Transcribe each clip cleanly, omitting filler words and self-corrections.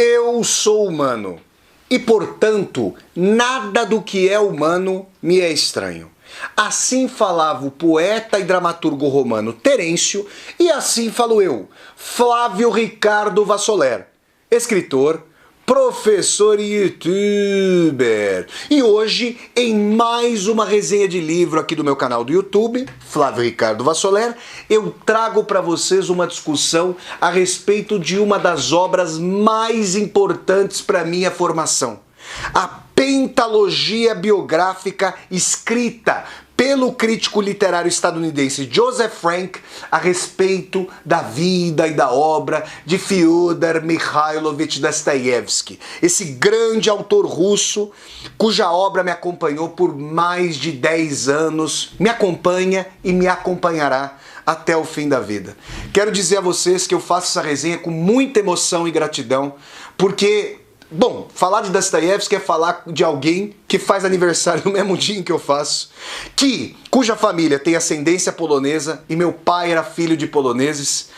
Eu sou humano e, portanto, nada do que é humano me é estranho. Assim falava o poeta e dramaturgo romano Terêncio, e assim falo eu, Flávio Ricardo Vassoler, escritor, professor e youtuber. E hoje, em mais uma resenha de livro aqui do meu canal do YouTube, Flávio Ricardo Vassoler, eu trago para vocês uma discussão a respeito de uma das obras mais importantes para minha formação. A pentalogia biográfica escrita pelo crítico literário estadunidense Joseph Frank a respeito da vida e da obra de Fyodor Mikhailovich Dostoiévski, esse grande autor russo cuja obra me acompanhou por mais de 10 anos, me acompanha e me acompanhará até o fim da vida. Quero dizer a vocês que eu faço essa resenha com muita emoção e gratidão, porque bom, falar de Dostoiévski é falar de alguém que faz aniversário no mesmo dia em que eu faço, cuja família tem ascendência polonesa e meu pai era filho de poloneses.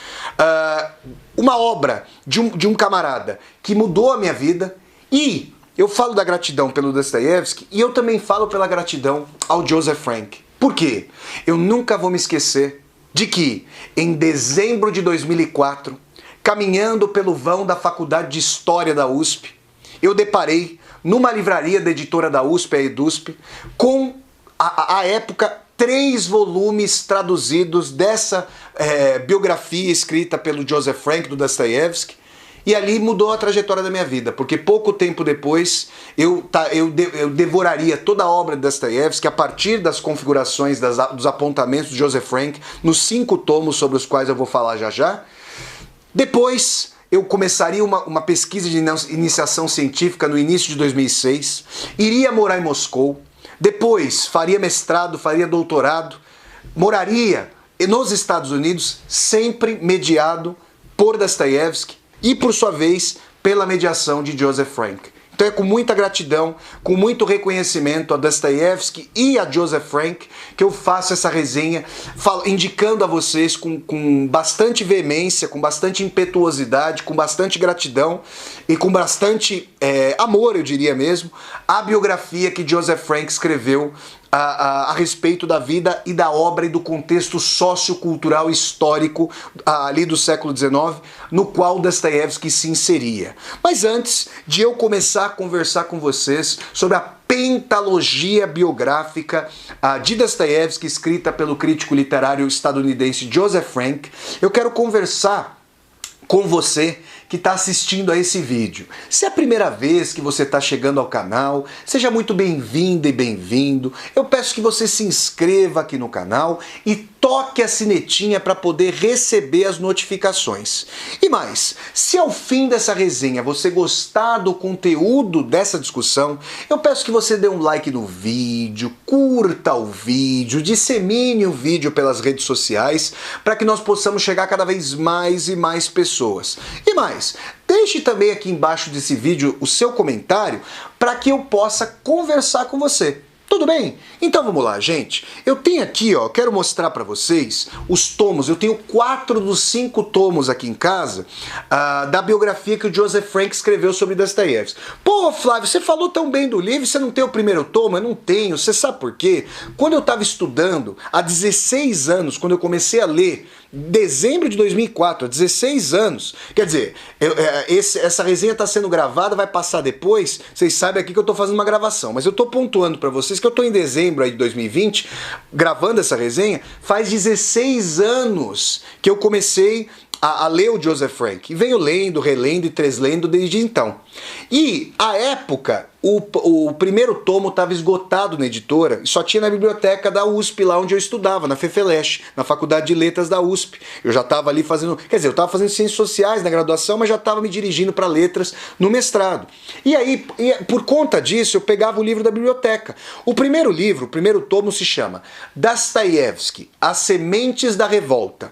Uma obra de um camarada que mudou a minha vida, e eu falo da gratidão pelo Dostoiévski e eu também falo pela gratidão ao Joseph Frank. Por quê? Eu nunca vou me esquecer de que em dezembro de 2004, caminhando pelo vão da Faculdade de História da USP, eu deparei numa livraria da editora da USP, a EDUSP, com, à época, 3 volumes traduzidos dessa biografia escrita pelo Joseph Frank, do Dostoiévski, e ali mudou a trajetória da minha vida, porque pouco tempo depois eu devoraria toda a obra de Dostoiévski a partir das configurações, dos apontamentos de Joseph Frank, nos 5 tomos sobre os quais eu vou falar já já. Depois eu começaria uma pesquisa de iniciação científica no início de 2006, iria morar em Moscou, depois faria mestrado, faria doutorado, moraria nos Estados Unidos, sempre mediado por Dostoiévski e, por sua vez, pela mediação de Joseph Frank. Então é com muita gratidão, com muito reconhecimento a Dostoiévski e a Joseph Frank que eu faço essa resenha, indicando a vocês com bastante veemência, com bastante impetuosidade, com bastante gratidão e com bastante amor, eu diria mesmo, a biografia que Joseph Frank escreveu a respeito da vida e da obra e do contexto sociocultural histórico ali do século XIX, no qual Dostoiévski se inseria. Mas antes de eu começar a conversar com vocês sobre a pentalogia biográfica de Dostoiévski, escrita pelo crítico literário estadunidense Joseph Frank, eu quero conversar com você que está assistindo a esse vídeo. Se é a primeira vez que você está chegando ao canal, seja muito bem-vinda e bem-vindo. Eu peço que você se inscreva aqui no canal e toque a sinetinha para poder receber as notificações. E mais, se ao fim dessa resenha você gostar do conteúdo dessa discussão, eu peço que você dê um like no vídeo, curta o vídeo, dissemine o vídeo pelas redes sociais para que nós possamos chegar a cada vez mais e mais pessoas. E mais, deixe também aqui embaixo desse vídeo o seu comentário para que eu possa conversar com você. Tudo bem? Então vamos lá, gente. Eu tenho aqui, quero mostrar para vocês os tomos. Eu tenho 4 dos 5 tomos aqui em casa da biografia que o Joseph Frank escreveu sobre Dostoiévski. Pô, Flávio, você falou tão bem do livro, você não tem o primeiro tomo? Eu não tenho. Você sabe por quê? Quando eu estava estudando, há 16 anos, quando eu comecei a ler, dezembro de 2004, há 16 anos. Quer dizer, essa resenha está sendo gravada, vai passar depois. Vocês sabem aqui que eu estou fazendo uma gravação, mas eu estou pontuando para vocês que eu estou em dezembro aí de 2020, gravando essa resenha. Faz 16 anos que eu comecei a ler o Joseph Frank. E venho lendo, relendo e treslendo desde então. E, à época, o primeiro tomo estava esgotado na editora e só tinha na biblioteca da USP, lá onde eu estudava, na FEFELESH, na Faculdade de Letras da USP. Eu já estava ali fazendo, quer dizer, eu estava fazendo Ciências Sociais na graduação, mas já estava me dirigindo para Letras no mestrado. E aí, por conta disso, eu pegava o livro da biblioteca. O primeiro livro, o primeiro tomo se chama Dostoiévski, As Sementes da Revolta.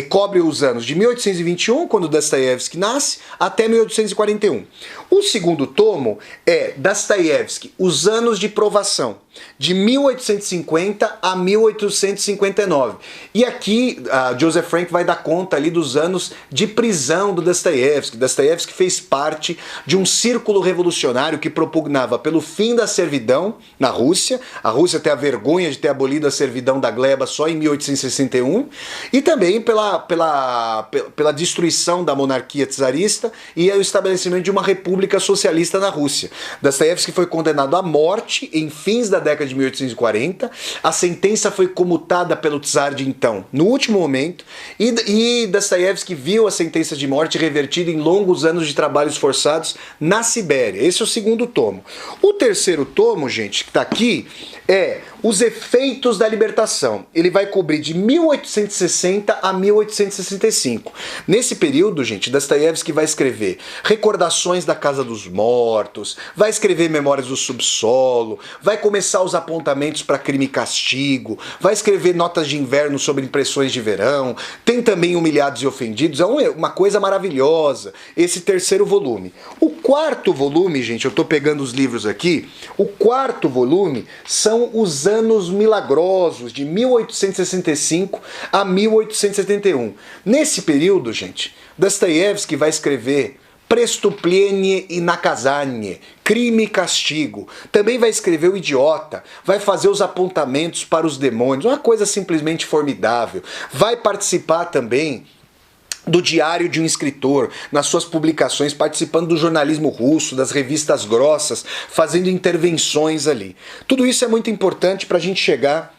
Cobre os anos de 1821, quando Dostoiévski nasce, até 1841. O segundo tomo é Dostoiévski, Os Anos de Provação. de 1850 a 1859. E aqui Joseph Frank vai dar conta ali dos anos de prisão do Dostoiévski. Dostoiévski fez parte de um círculo revolucionário que propugnava pelo fim da servidão na Rússia. A Rússia tem a vergonha de ter abolido a servidão da gleba só em 1861, e também pela destruição da monarquia czarista e o estabelecimento de uma república socialista na Rússia. Dostoiévski foi condenado à morte em fins da década de 1840. A sentença foi comutada pelo czar de então, no último momento, e Dostoiévski viu a sentença de morte revertida em longos anos de trabalhos forçados na Sibéria. Esse é o segundo tomo. O terceiro tomo, gente, que está aqui, é Os Efeitos da Libertação. Ele vai cobrir de 1860 a 1865. Nesse período, gente, Dostoiévski vai escrever Recordações da Casa dos Mortos, vai escrever Memórias do Subsolo, vai começar os apontamentos para Crime e Castigo, vai escrever Notas de Inverno sobre Impressões de Verão, tem também Humilhados e Ofendidos. É uma coisa maravilhosa esse terceiro volume. O quarto volume, gente, eu tô pegando os livros aqui, o quarto volume são Os Anos Milagrosos, de 1865 a 1871. Nesse período, gente, Dostoiévski vai escrever Prestuplenie e Nakazanie, Crime e Castigo. Também vai escrever O Idiota, vai fazer os apontamentos para os demônios, uma coisa simplesmente formidável. Vai participar também do Diário de um Escritor, nas suas publicações, participando do jornalismo russo, das revistas grossas, fazendo intervenções ali. Tudo isso é muito importante para a gente chegar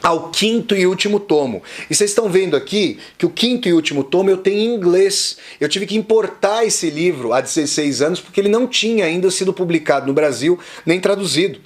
ao quinto e último tomo. E vocês estão vendo aqui que o quinto e último tomo eu tenho em inglês. Eu tive que importar esse livro há 16 anos porque ele não tinha ainda sido publicado no Brasil, nem traduzido.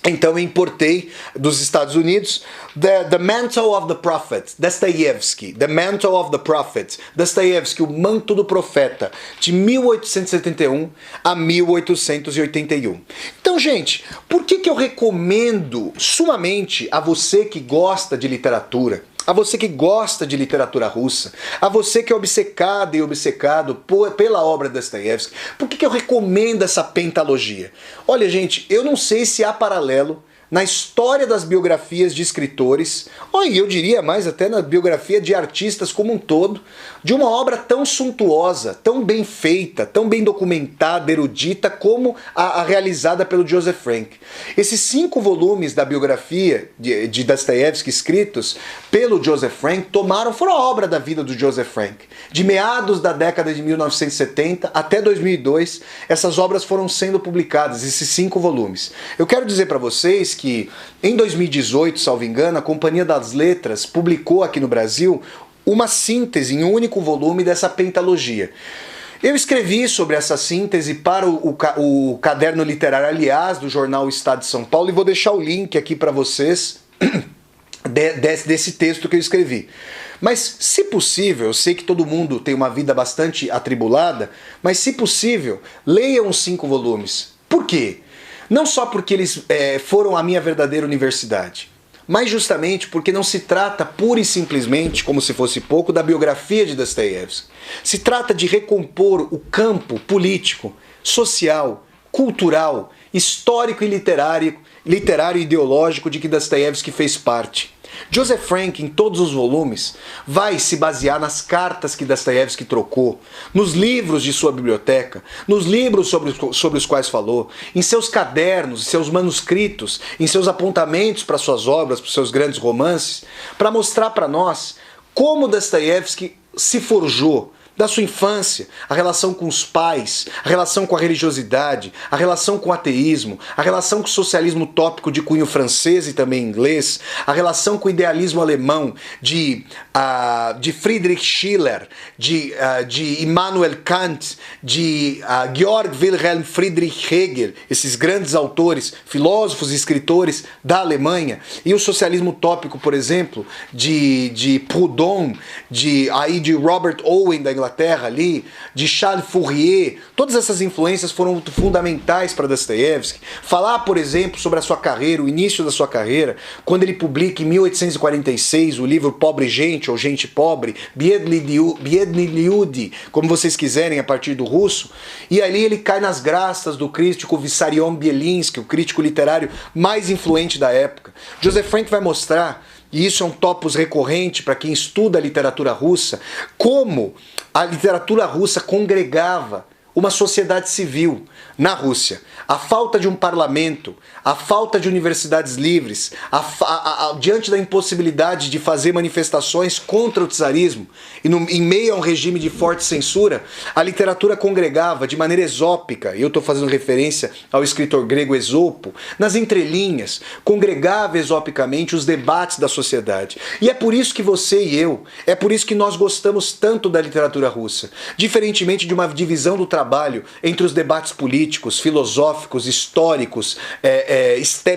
Então eu importei dos Estados Unidos The Mantle of the Prophet, Dostoiévski, The Mantle of the Prophet, Dostoiévski, O Manto do Profeta, de 1871 a 1881. Então, gente, por que eu recomendo sumamente a você que gosta de literatura, a você que gosta de literatura russa, a você que é obcecado e obcecado pela obra de Dostoiévski, por que eu recomendo essa pentalogia? Olha, gente, eu não sei se há paralelo na história das biografias de escritores, ou eu diria mais até na biografia de artistas como um todo, de uma obra tão suntuosa, tão bem feita, tão bem documentada, erudita, como a realizada pelo Joseph Frank. Esses 5 volumes da biografia de Dostoiévski escritos pelo Joseph Frank foram a obra da vida do Joseph Frank. De meados da década de 1970 até 2002, essas obras foram sendo publicadas, esses 5 volumes. Eu quero dizer para vocês que em 2018, salvo engano, a Companhia das Letras publicou aqui no Brasil uma síntese em um único volume dessa pentalogia. Eu escrevi sobre essa síntese para o caderno literário, aliás, do jornal Estado de São Paulo, e vou deixar o link aqui para vocês desse texto que eu escrevi. Mas, se possível, eu sei que todo mundo tem uma vida bastante atribulada, mas se possível, leiam os 5 volumes. Por quê? Não só porque eles foram a minha verdadeira universidade, mas justamente porque não se trata pura e simplesmente, como se fosse pouco, da biografia de Dostoiévski. Se trata de recompor o campo político, social, cultural, histórico e literário e ideológico de que Dostoiévski fez parte. Joseph Frank, em todos os volumes, vai se basear nas cartas que Dostoiévski trocou, nos livros de sua biblioteca, nos livros sobre os quais falou, em seus cadernos, em seus manuscritos, em seus apontamentos para suas obras, para seus grandes romances, para mostrar para nós como Dostoiévski se forjou, da sua infância, a relação com os pais, a relação com a religiosidade, a relação com o ateísmo, a relação com o socialismo utópico de cunho francês e também inglês, a relação com o idealismo alemão de Friedrich Schiller, de Immanuel Kant, de Georg Wilhelm Friedrich Hegel, esses grandes autores, filósofos e escritores da Alemanha, e o socialismo utópico, por exemplo, de Proudhon, de Robert Owen da Inglaterra, Inglaterra ali, de Charles Fourier, todas essas influências foram fundamentais para Dostoiévski. Falar, por exemplo, sobre a sua carreira, o início da sua carreira, quando ele publica em 1846 o livro Pobre Gente, ou Gente Pobre, Biedny Люди, como vocês quiserem a partir do russo, e ali ele cai nas graças do crítico Vissarion Bielinski, o crítico literário mais influente da época. Joseph Frank vai mostrar, e isso é um topos recorrente para quem estuda a literatura russa, como a literatura russa congregava uma sociedade civil na Rússia. A falta de um parlamento, a falta de universidades livres, diante da impossibilidade de fazer manifestações contra o czarismo, e em meio a um regime de forte censura, a literatura congregava de maneira exópica, e eu estou fazendo referência ao escritor grego Esopo, nas entrelinhas, congregava exopicamente os debates da sociedade. E é por isso que você e eu, é por isso que nós gostamos tanto da literatura russa, diferentemente de uma divisão do trabalho entre os debates políticos, filosóficos, históricos,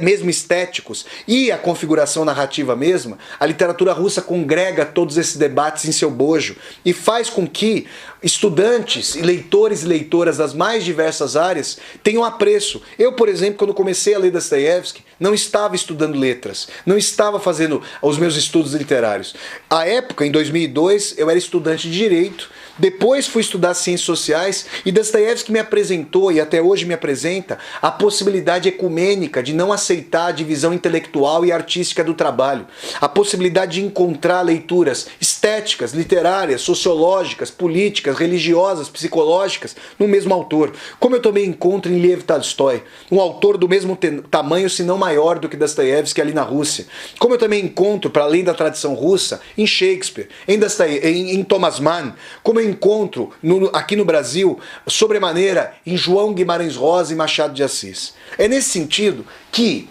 mesmo estéticos e a configuração narrativa mesma. A literatura russa congrega todos esses debates em seu bojo e faz com que estudantes, leitores e leitoras das mais diversas áreas tenham apreço. Eu, por exemplo, quando comecei a ler Dostoiévski, não estava estudando letras, não estava fazendo os meus estudos literários. À época, em 2002, eu era estudante de Direito, depois fui estudar Ciências Sociais e Dostoiévski me apresentou, e até hoje me apresenta, a possibilidade ecumênica de não aceitar a divisão intelectual e artística do trabalho, a possibilidade de encontrar leituras estéticas, literárias, sociológicas, políticas, religiosas, psicológicas no mesmo autor, como eu também encontro em Lev Tolstói, um autor do mesmo tamanho, se não maior do que Dostoiévski ali na Rússia, como eu também encontro, para além da tradição russa, em Shakespeare, em Thomas Mann, como eu encontro aqui no Brasil, sobremaneira, em João Guimarães Rosa e Machado de Assis. É nesse sentido que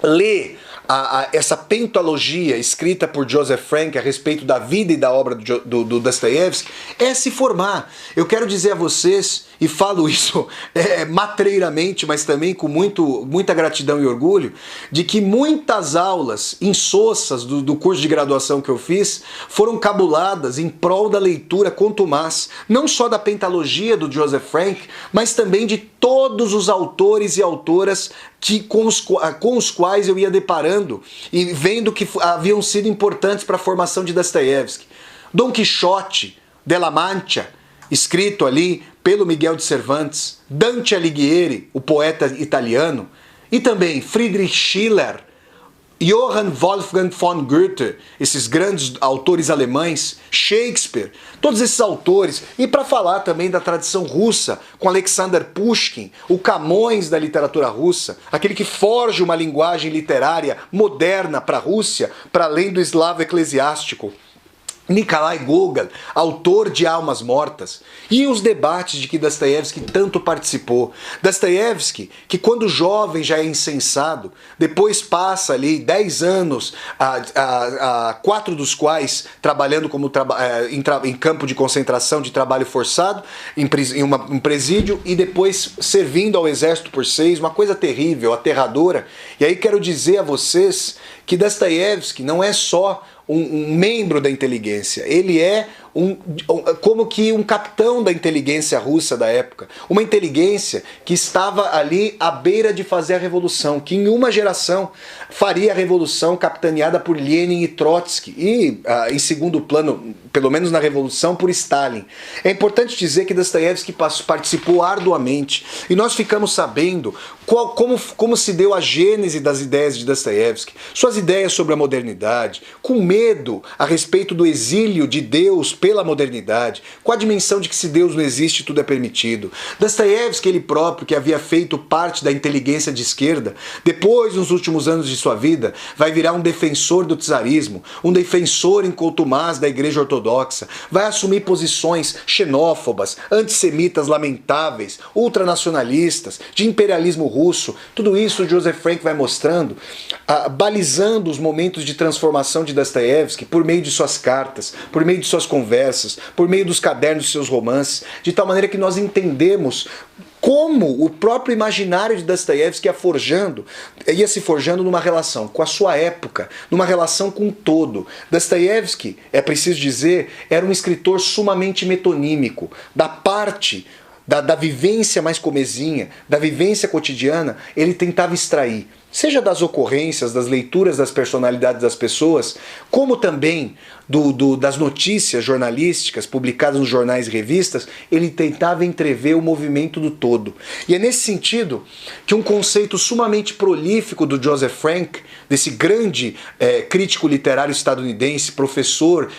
ler essa pentalogia escrita por Joseph Frank a respeito da vida e da obra do Dostoiévski é se formar. Eu quero dizer a vocês, e falo isso matreiramente, mas também com muita gratidão e orgulho, de que muitas aulas insossas do curso de graduação que eu fiz foram cabuladas em prol da leitura contumaz, não só da pentalogia do Joseph Frank, mas também de todos os autores e autoras com os quais eu ia deparando e vendo que haviam sido importantes para a formação de Dostoiévski. Dom Quixote de la Mancha, escrito ali pelo Miguel de Cervantes, Dante Alighieri, o poeta italiano, e também Friedrich Schiller, Johann Wolfgang von Goethe, esses grandes autores alemães, Shakespeare, todos esses autores, e para falar também da tradição russa, com Alexander Pushkin, o Camões da literatura russa, aquele que forja uma linguagem literária moderna para a Rússia, para além do eslavo eclesiástico. Nikolai Gogol, autor de Almas Mortas, e os debates de que Dostoiévski tanto participou. Dostoiévski, que quando jovem já é incensado, depois passa ali 10 anos, 4 dos quais trabalhando em campo de concentração de trabalho forçado, em um presídio, e depois servindo ao exército por 6, uma coisa terrível, aterradora. E aí quero dizer a vocês que Dostoiévski não é só um membro da inteligência, ele é como que um capitão da inteligência russa da época, uma inteligência que estava ali à beira de fazer a revolução, que em uma geração faria a revolução capitaneada por Lenin e Trotsky, e em segundo plano, pelo menos na revolução, por Stalin. É importante dizer que Dostoiévski participou arduamente, e nós ficamos sabendo como se deu a gênese das ideias de Dostoiévski, suas ideias sobre a modernidade, com medo a respeito do exílio de Deus pela modernidade, com a dimensão de que se Deus não existe, tudo é permitido. Dostoiévski, ele próprio, que havia feito parte da inteligência de esquerda, depois, nos últimos anos de sua vida, vai virar um defensor do czarismo, um defensor incontumaz da Igreja Ortodoxa, vai assumir posições xenófobas, antissemitas lamentáveis, ultranacionalistas, de imperialismo russo. Tudo isso o Joseph Frank vai mostrando, balizando os momentos de transformação de Dostoiévski por meio de suas cartas, por meio de suas conversas, por meio dos cadernos de seus romances, de tal maneira que nós entendemos como o próprio imaginário de Dostoiévski ia se forjando numa relação com a sua época, numa relação com o todo. Dostoiévski, é preciso dizer, era um escritor sumamente metonímico, da parte da vivência mais comezinha, da vivência cotidiana, ele tentava extrair, seja das ocorrências, das leituras das personalidades das pessoas, como também das notícias jornalísticas publicadas nos jornais e revistas, ele tentava entrever o movimento do todo. E é nesse sentido que um conceito sumamente prolífico do Joseph Frank, desse grande crítico literário estadunidense, professor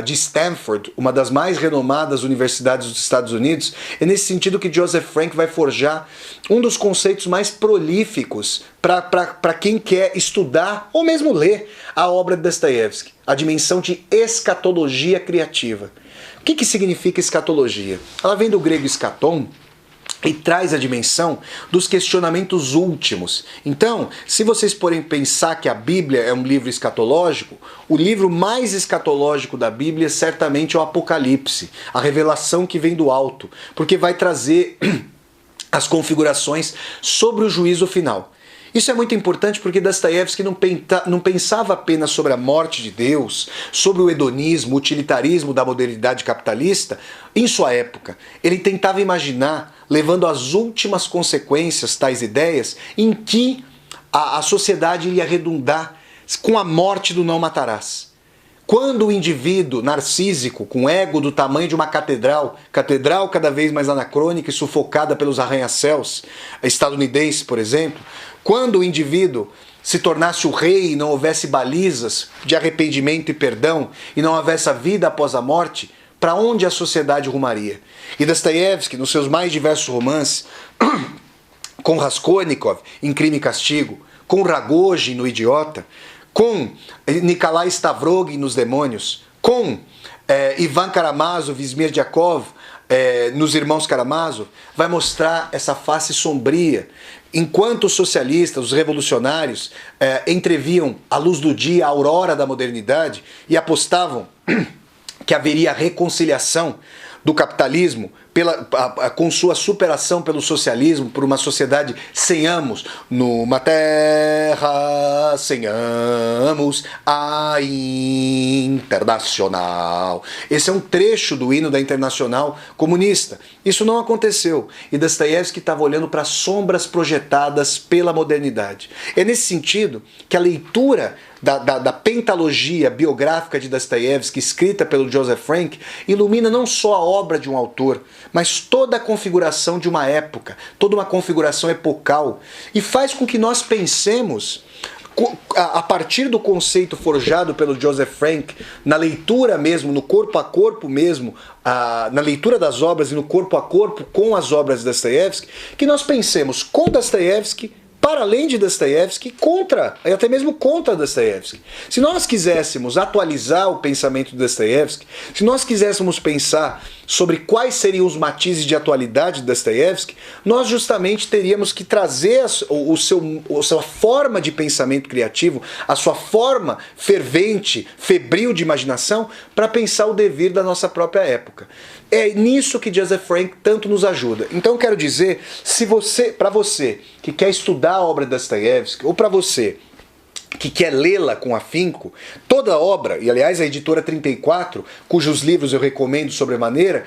de Stanford, uma das mais renomadas universidades dos Estados Unidos, é nesse sentido que Joseph Frank vai forjar um dos conceitos mais prolíficos para quem quer estudar ou mesmo ler a obra de Dostoiévski, a dimensão de escatologia criativa. O que significa escatologia? Ela vem do grego eschaton e traz a dimensão dos questionamentos últimos. Então, se vocês forem pensar que a Bíblia é um livro escatológico, o livro mais escatológico da Bíblia certamente é o Apocalipse, a revelação que vem do alto, porque vai trazer as configurações sobre o juízo final. Isso é muito importante porque Dostoiévski não pensava apenas sobre a morte de Deus, sobre o hedonismo, o utilitarismo da modernidade capitalista em sua época. Ele tentava imaginar, levando às últimas consequências tais ideias, em que a sociedade iria redundar com a morte do não matarás. Quando o indivíduo narcísico, com ego do tamanho de uma catedral cada vez mais anacrônica e sufocada pelos arranha-céus estadunidenses, por exemplo, quando o indivíduo se tornasse o rei e não houvesse balizas de arrependimento e perdão, e não houvesse a vida após a morte, para onde a sociedade rumaria? E Dostoiévski, nos seus mais diversos romances, com Raskolnikov, em Crime e Castigo, com Ragozin, no Idiota, com Nikolai Stavrogin, nos Demônios, com Ivan Karamazov, Smerdyakov, nos Irmãos Karamazov, vai mostrar essa face sombria. Enquanto os socialistas, os revolucionários, entreviam a luz do dia, a aurora da modernidade, e apostavam que haveria reconciliação do capitalismo com sua superação pelo socialismo, por uma sociedade sem amos, numa terra sem amos, a Internacional. Esse é um trecho do hino da Internacional comunista. Isso não aconteceu. E Dostoiévski estava olhando para as sombras projetadas pela modernidade. É nesse sentido que a leitura da pentalogia biográfica de Dostoiévski, escrita pelo Joseph Frank, ilumina não só a obra de um autor, mas toda a configuração de uma época, toda uma configuração epocal, e faz com que nós pensemos, a partir do conceito forjado pelo Joseph Frank, na leitura mesmo, no corpo a corpo mesmo, na leitura das obras e no corpo a corpo com as obras de Dostoiévski, que nós pensemos com Dostoiévski, para além de Dostoiévski, contra, e até mesmo contra Dostoiévski. Se nós quiséssemos atualizar o pensamento de Dostoiévski, se nós quiséssemos pensar sobre quais seriam os matizes de atualidade de Dostoiévski, nós justamente teríamos que trazer a sua forma de pensamento criativo, a sua forma fervente, febril de imaginação, para pensar o devir da nossa própria época. É nisso que Joseph Frank tanto nos ajuda. Então eu quero dizer, para você que quer estudar a obra de Dostoiévski, ou para você que quer lê-la com afinco, toda a obra, e aliás a editora 34, cujos livros eu recomendo sobremaneira,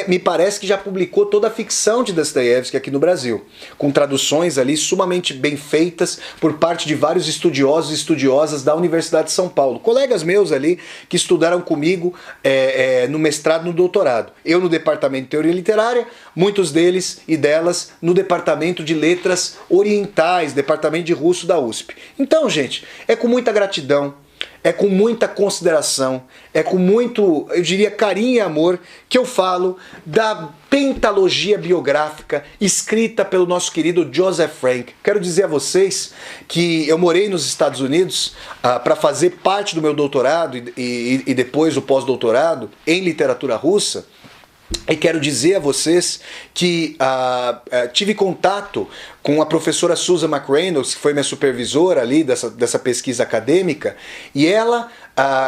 me parece que já publicou toda a ficção de Dostoiévski aqui no Brasil, com traduções ali sumamente bem feitas por parte de vários estudiosos e estudiosas da Universidade de São Paulo, colegas meus ali que estudaram comigo no mestrado e no doutorado. Eu no departamento de teoria literária, muitos deles e delas no departamento de letras orientais, departamento de russo da USP. Então, gente, é com muita gratidão, é com muita consideração, é com muito, eu diria, carinho e amor que eu falo da pentalogia biográfica escrita pelo nosso querido Joseph Frank. Quero dizer a vocês que eu morei nos Estados Unidos para fazer parte do meu doutorado e depois o pós-doutorado em literatura russa. E quero dizer a vocês que tive contato com a professora Susan McReynolds, que foi minha supervisora ali dessa pesquisa acadêmica, e ela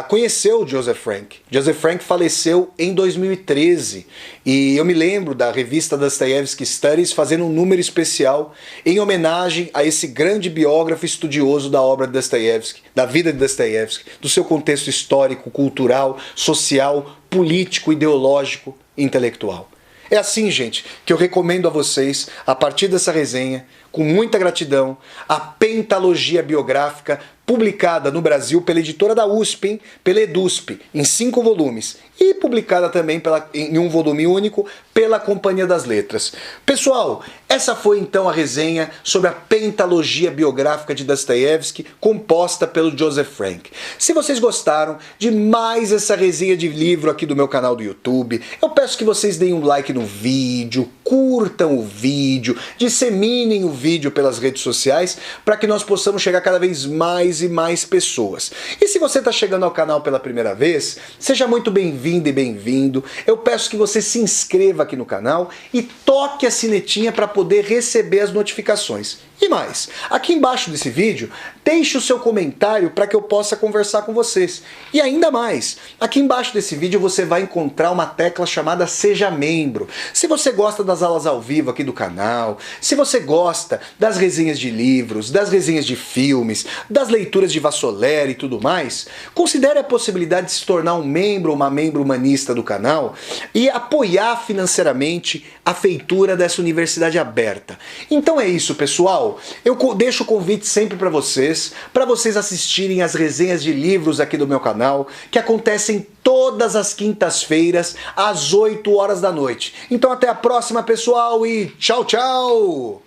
conheceu o Joseph Frank. Joseph Frank faleceu em 2013 e eu me lembro da revista Dostoiévski Studies fazendo um número especial em homenagem a esse grande biógrafo estudioso da obra de Dostoiévski, da vida de Dostoiévski, do seu contexto histórico, cultural, social, político, ideológico e intelectual. É assim, gente, que eu recomendo a vocês, a partir dessa resenha, com muita gratidão, a pentalogia biográfica publicada no Brasil pela editora da USP, hein? Pela EDUSP, em 5 volumes, e publicada também em um volume único pela Companhia das Letras. Pessoal, essa foi então a resenha sobre a pentalogia biográfica de Dostoiévski, composta pelo Joseph Frank. Se vocês gostaram de mais essa resenha de livro aqui do meu canal do YouTube, eu peço que vocês deem um like no vídeo, curtam o vídeo, disseminem o vídeo pelas redes sociais, para que nós possamos chegar cada vez mais e mais pessoas. E se você está chegando ao canal pela primeira vez, seja muito bem-vindo e bem-vindo. Eu peço que você se inscreva aqui no canal e toque a sinetinha para poder receber as notificações. E mais, aqui embaixo desse vídeo, deixe o seu comentário para que eu possa conversar com vocês. E ainda mais, aqui embaixo desse vídeo você vai encontrar uma tecla chamada Seja Membro. Se você gosta das aulas ao vivo aqui do canal, se você gosta das resenhas de livros, das resenhas de filmes, das leituras de Vassolera e tudo mais, considere a possibilidade de se tornar um membro ou uma membro humanista do canal e apoiar financeiramente a feitura dessa universidade aberta. Então é isso, pessoal. Eu deixo o convite sempre para vocês assistirem as resenhas de livros aqui do meu canal, que acontecem todas as quintas-feiras, às 8 horas da noite. Então até a próxima, pessoal, e tchau, tchau!